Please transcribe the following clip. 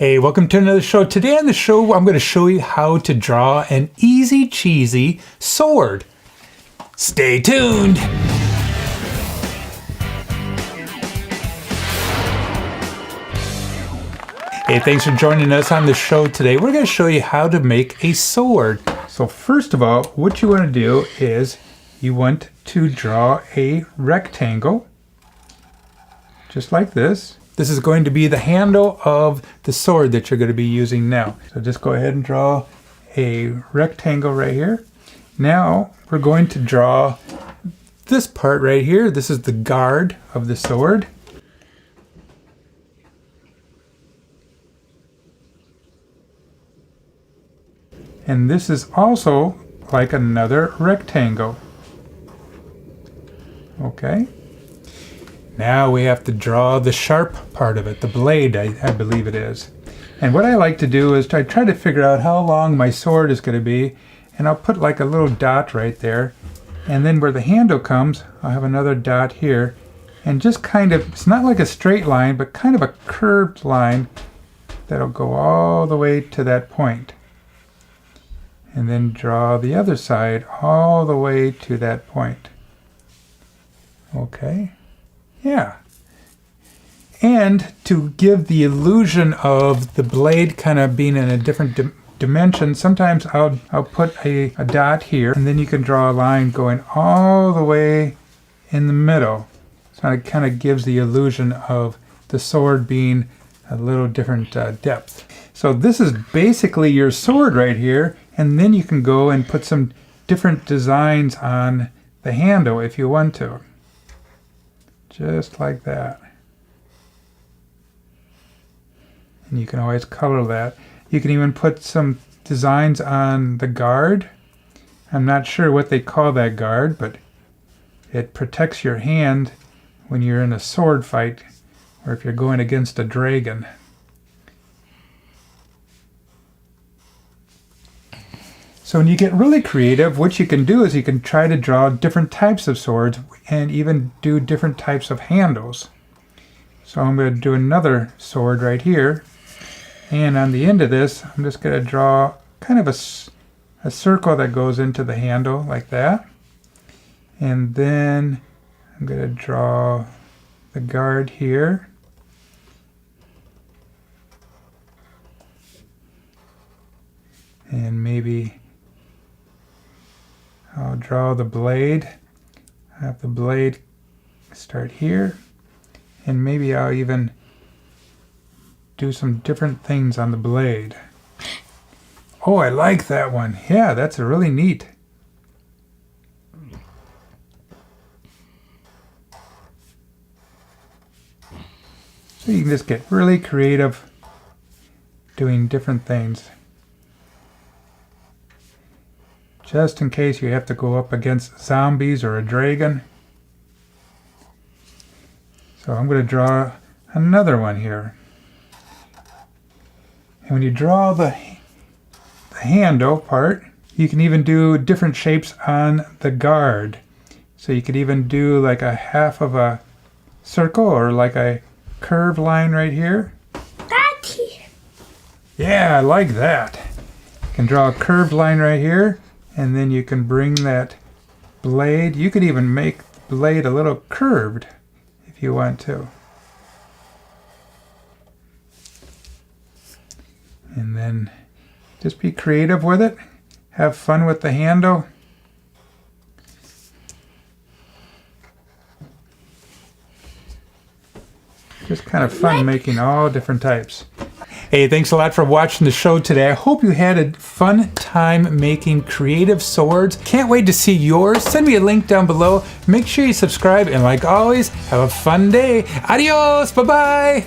Hey, welcome to another show. Today on the show, I'm going to show you how to draw an easy cheesy sword. Stay tuned. Hey, thanks for joining us on the show today. We're going to show you how to make a sword. So first of all, what you want to do is you want to draw a rectangle, just like this. This is going to be the handle of the sword that you're going to be using now. So just go ahead and draw a rectangle right here. Now we're going to draw this part right here. This is the guard of the sword. And this is also like another rectangle. Okay. Now we have to draw the sharp part of it, the blade, I believe it is. And what I like to do is try to figure out how long my sword is going to be, and I'll put like a little dot right there. And then where the handle comes, I'll have another dot here. And just kind of, it's not like a straight line, but kind of a curved line that'll go all the way to that point. And then draw the other side all the way to that point. Okay. Yeah. And to give the illusion of the blade kind of being in a different dimension, sometimes I'll put a dot here, and then you can draw a line going all the way in the middle. So it kind of gives the illusion of the sword being a little different depth. So this is basically your sword right here, and then you can go and put some different designs on the handle if you want to. Just like that. And you can always color that. You can even put some designs on the guard. I'm not sure what they call that guard, but it protects your hand when you're in a sword fight or if you're going against a dragon. So when you get really creative, what you can do is you can try to draw different types of swords and even do different types of handles. So I'm going to do another sword right here. And on the end of this, I'm just going to draw kind of a circle that goes into the handle like that. And then I'm going to draw the guard here. And maybe I'll draw the blade. I have the blade start here, and maybe I'll even do some different things on the blade. Oh, I like that one. Yeah, that's really neat. So you can just get really creative doing different things. Just in case you have to go up against zombies or a dragon. So I'm going to draw another one here. And when you draw the handle part, you can even do different shapes on the guard. So you could even do like a half of a circle or like a curved line right here. Yeah, I like that. You can draw a curved line right here. And then you can bring that blade. You could even make the blade a little curved if you want to. And then just be creative with it. Have fun with the handle. Just kind of fun making all different types. Hey, thanks a lot for watching the show today. I hope you had a fun time making creative swords. Can't wait to see yours. Send me a link down below. Make sure you subscribe, and like always, have a fun day. Adios, bye-bye.